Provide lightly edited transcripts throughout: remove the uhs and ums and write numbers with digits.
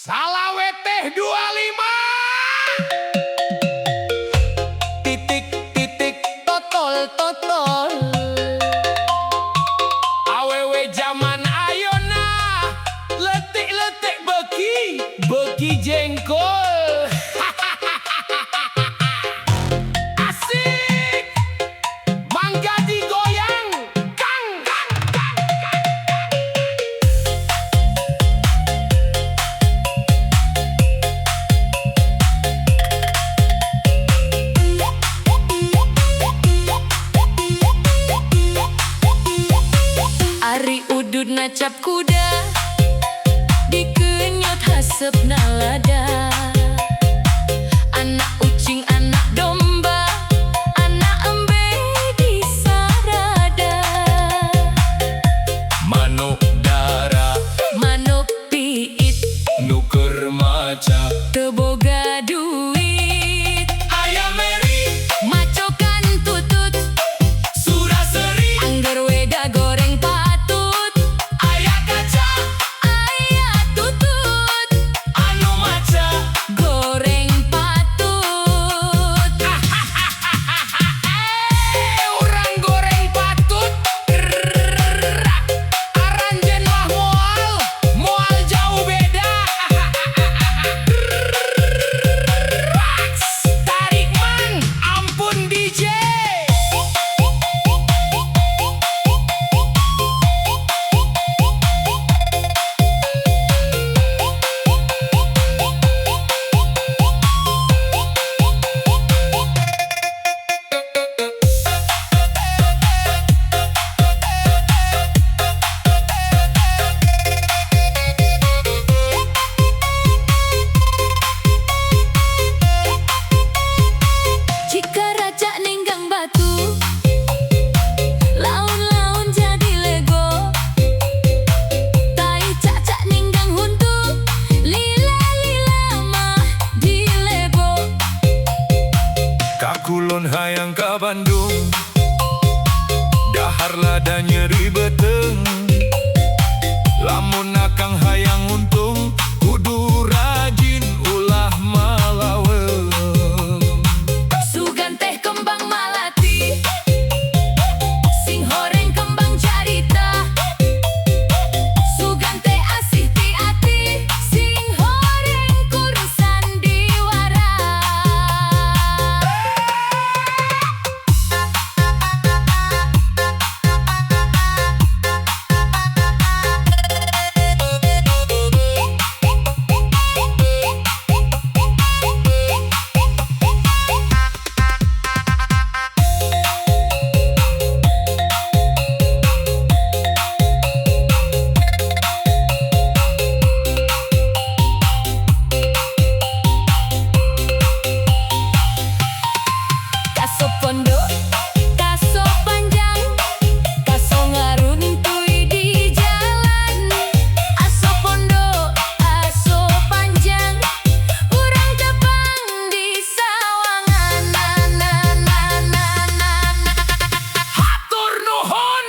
Salawe teh 25. Titik titik totol totol. Awewe zaman ayona letik letik beki beki jengkol. Asik, mangga digoyang, kang kang kang kang. Ari udud nacap kuda dikenyot hasep nalada. Anak ucing anak domba anak embe di sarada. Manuk dara Manuk piit nuker maca. teboga duit. Ayam meri Macokan tutut suraseri. angger weda goreng patut. Ayah kaca Aya tutut anu maca. goreng patut. Orang goreng patut. Aranjen mah moal jauh beda. Tarik man, ampun DJ. Jika raja ninggang batu, laun-laun jadi lego. Tai cacak ninggang huntu, lila-lila mah di lego. Kakulon hayang ka Bandung, dahar lada nyeri beteng. Lamun akang hayang untung, kudu rajin ulah malaweng. Sugan teh kembang malati, sing horeng kembang carita. Sugan teh asih ti ati, sing horeng kurusan diwara. Kaso pondok, kaso panjang, kaso ngaruntui di jalan. Aso pondok, aso panjang, urang tepang di sawangan. Na na na na na na. Hatur nuhun.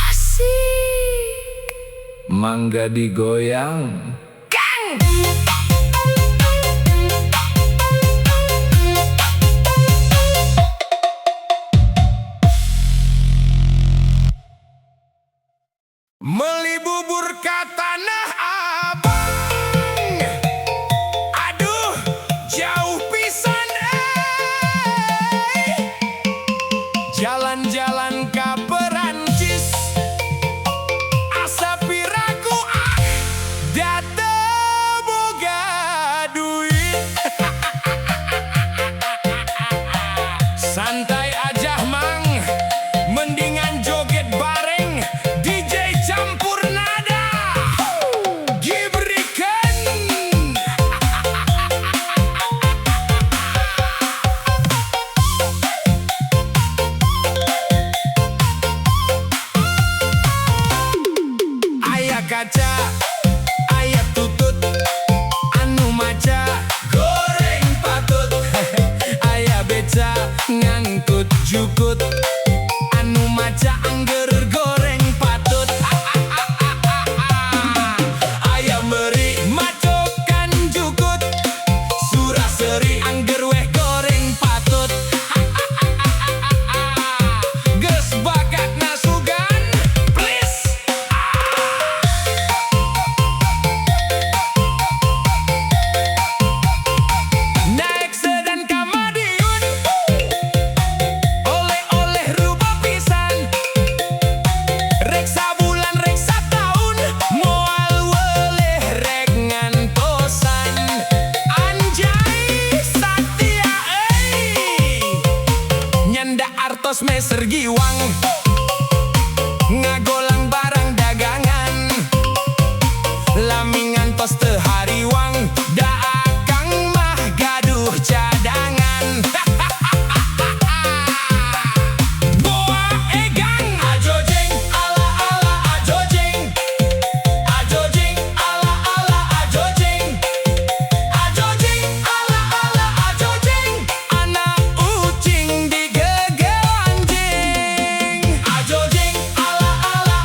Asik. Mangga digoyang. Meli bubur ka Tanah Abang. Aduh, jauh pisan jalan-jalan ka Perancis. Asa piraku datang. jukut anu maca angger goreng patut. Ayam beri macokan jukut suraseri angger weh goreng patut. Geus bakat nasugan please. Naik sedan ka Madiun, oleh-oleh rupa pisan. Rek sabulan rek sataun, moal weleh rek ngantosan. Anjay satia nyanda artos meser giwang, ngagolang barang dagangan. Lami ngantos teu hariwang, da akang mah gaduh cadangan. Boa egang ajojeng ala ala ajojeng, ajojeng ala ala ajojeng, ajojeng ala ala ajojeng. Anak ucing digegel anjing, ajojeng ala ala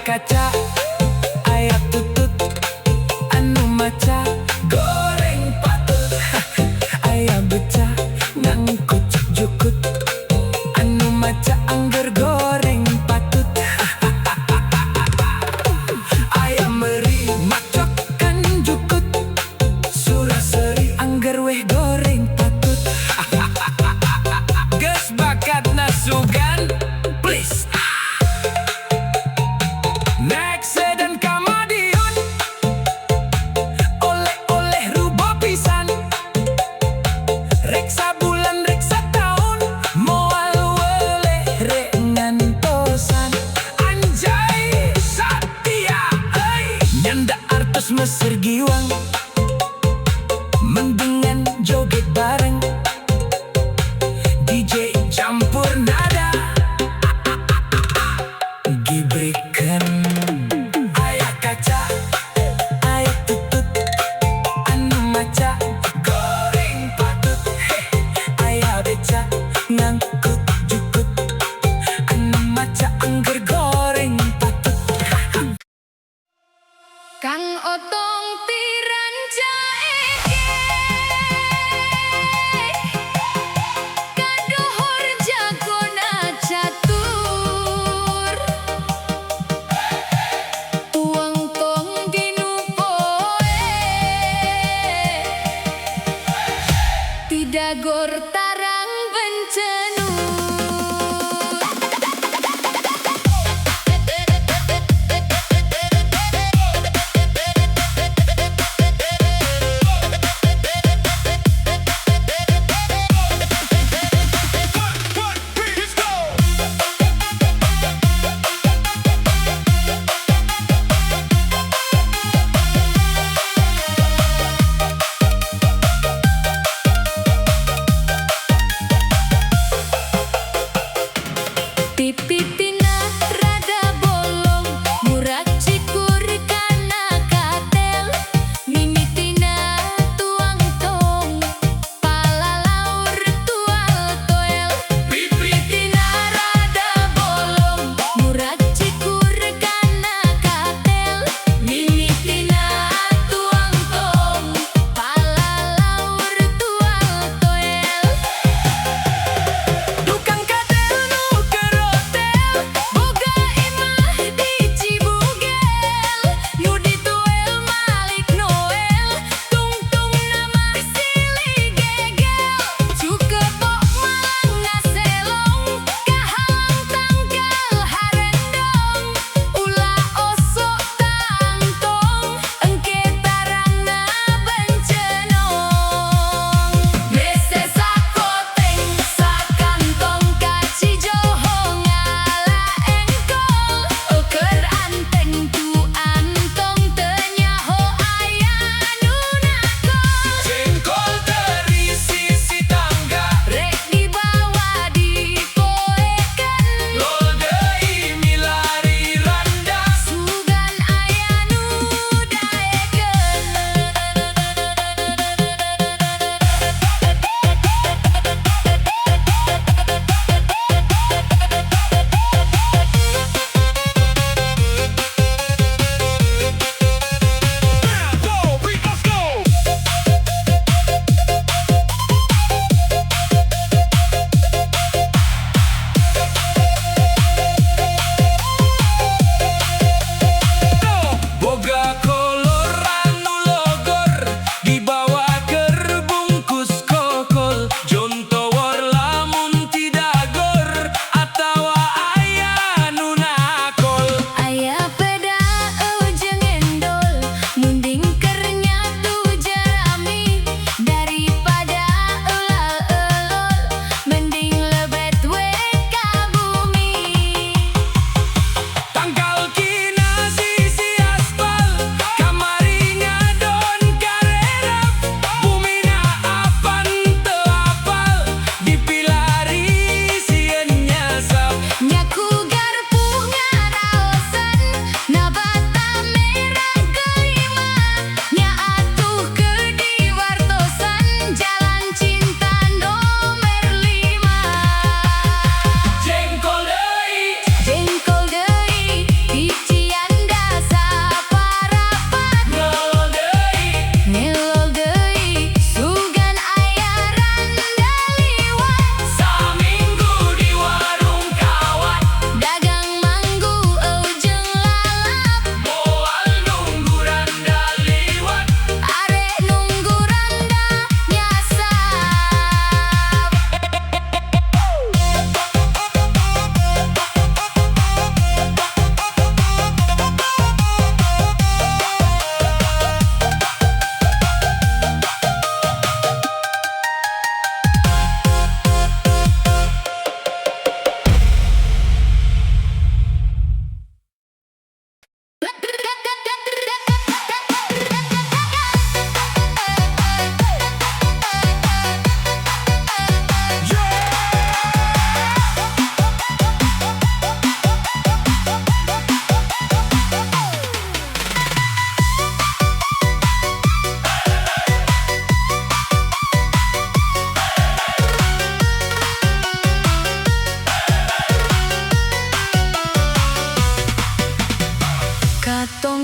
kaca, aya tutut, anu maca goreng patut. Aya beca, ngangkut jukut, anu maca angger goreng patut. Aya meri, macokan jukut, suraseri angger weh goreng patut. Geus bakat nasugan, please. Next dan Kamadiun, oleh-oleh rubo pisan. Reksa bulan reksa tahun, moal weleh rek ngantosan. Anjay Satya euy, nyanda artos Mesir giwang, mendengan joget bareng, DJ campur nada, gibrikan. Aya kaca, aya tutut, anu maca goreng patut. Aya beca, ngangkut jukut, anu maca angger goreng patut. Kang Otong tiran jaeke, kadohor jagona catur.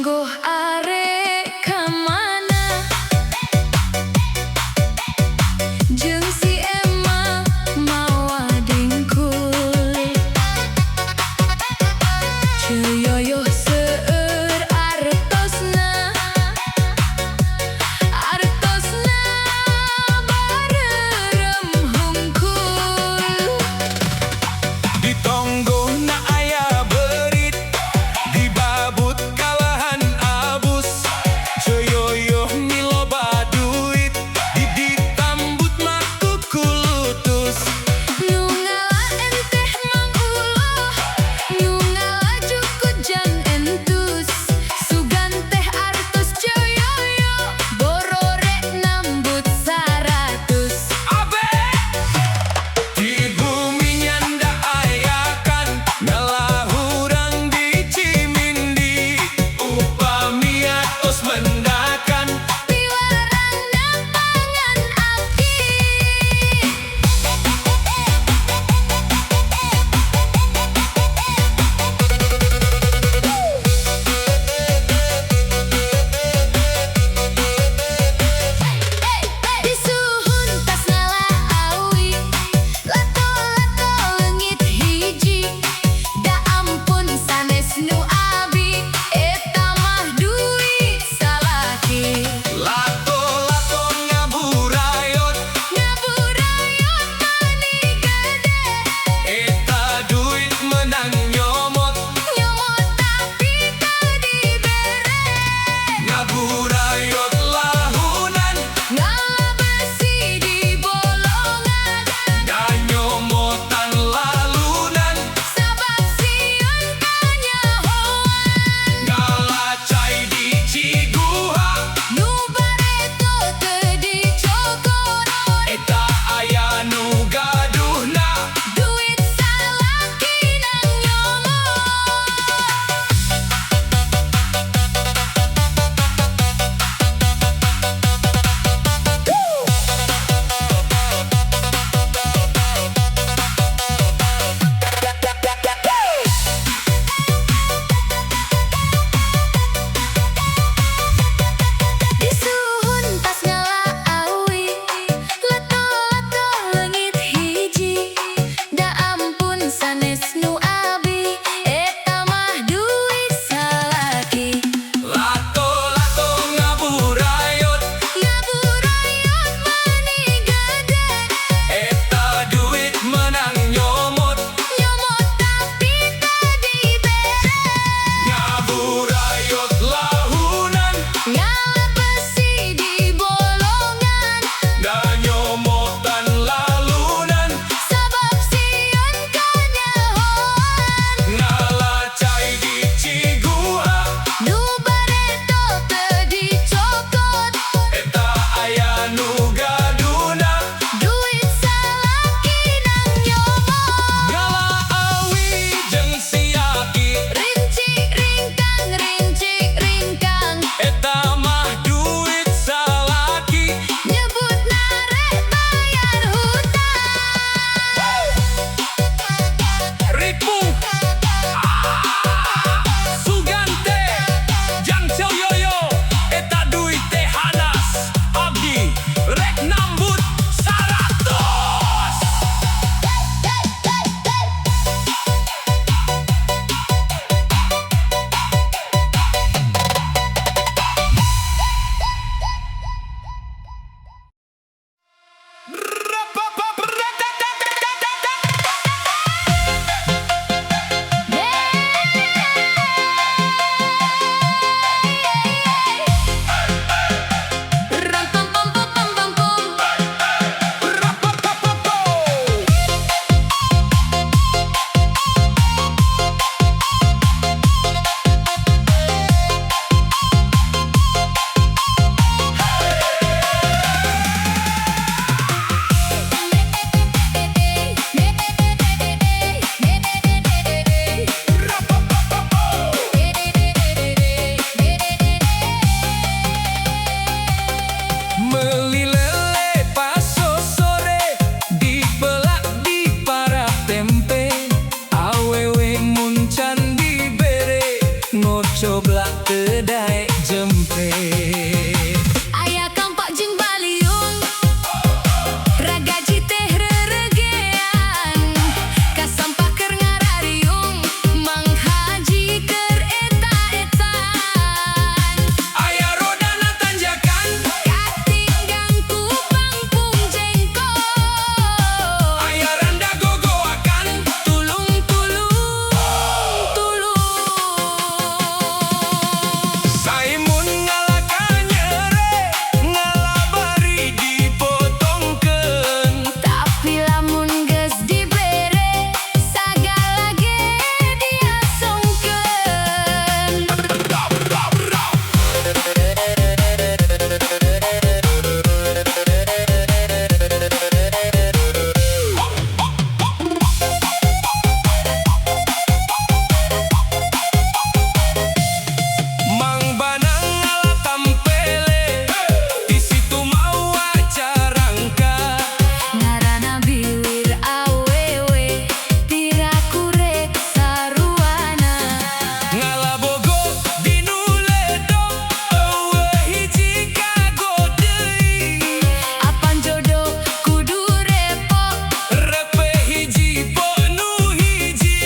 Tonggo arek kamana jeung si Emma mawa dengkul Ceyoyo seueur artosna barerem hungkul Di Tonggo na aya berit dibabut kalahan abus Ceyoyo miloba duit ditambut mah kukulutus Nu ngalah enteh mang uloh Nu ngalah jukut tedai jempet. Aya kampak jeung baliung ragaji teh reregean kasampah keur ngarariung Mang Haji keur eta-etaan Aya rodana tanjakan, katinggang ku pangpung jengkol aya randa gogoakan. tulung Saimun ngalakan nyere, ngalabari dipotongkeun. tapi lamun geus dibere sagala ge diasongkeun Mang Banang ngala tampele, di situ mau acarangka. Ngaranna bilir awewe tirakurek saruana Ngalabogo dinu ledok, eueuh hiji kago deui. apan jodoh kudu repot Repe hiji po nu hiji.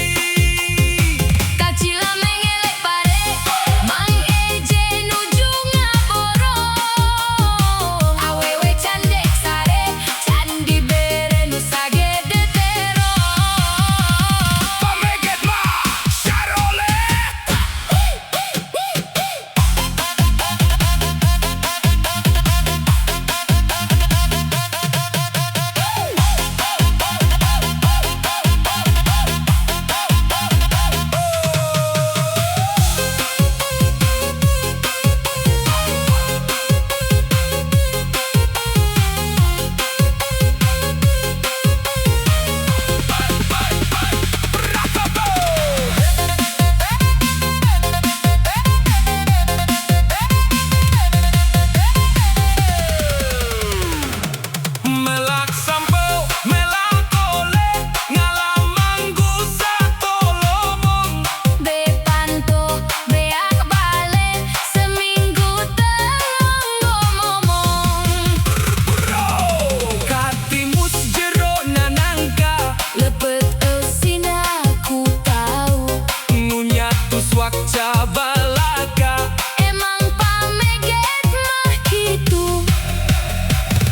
kacila mengelek pare Mang Eje nuju ngaboro awewe candek sare can dibere nu sagede tero Pameget mah syarole. Melak sampeu melang tole, ngalamanggu satolomong. Bepanto beak balen seminggu telung ngomong Katimus jero nanangka, lepet eusin aku tahu ngunyatus wakca balaka. emang pameget mah kitu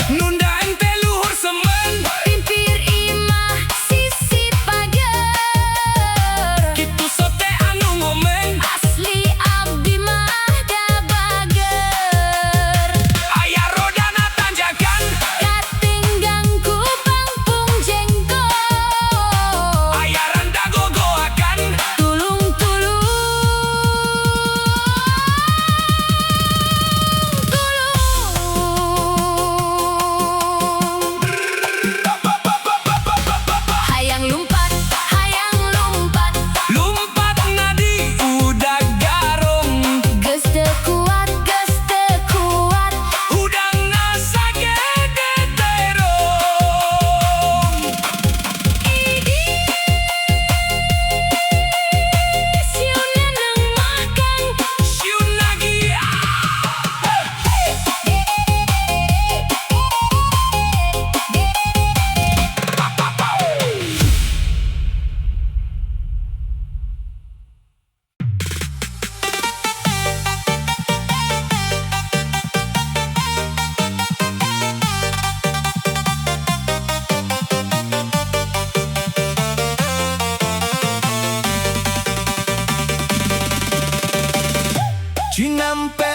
Nunda ente luhur semen, pimpir imah sisi pager kitu sote anu ngomeng. asli abdi mah da bager Aya rodana tanjakan, katinggang ku pangpung jengkol aya randa gogoakan. tulung hayang lumpat Lumpat nadi udah garong, geus teu kuat udang nasa gede terong. siuna nang makan Siun lagi Cinampe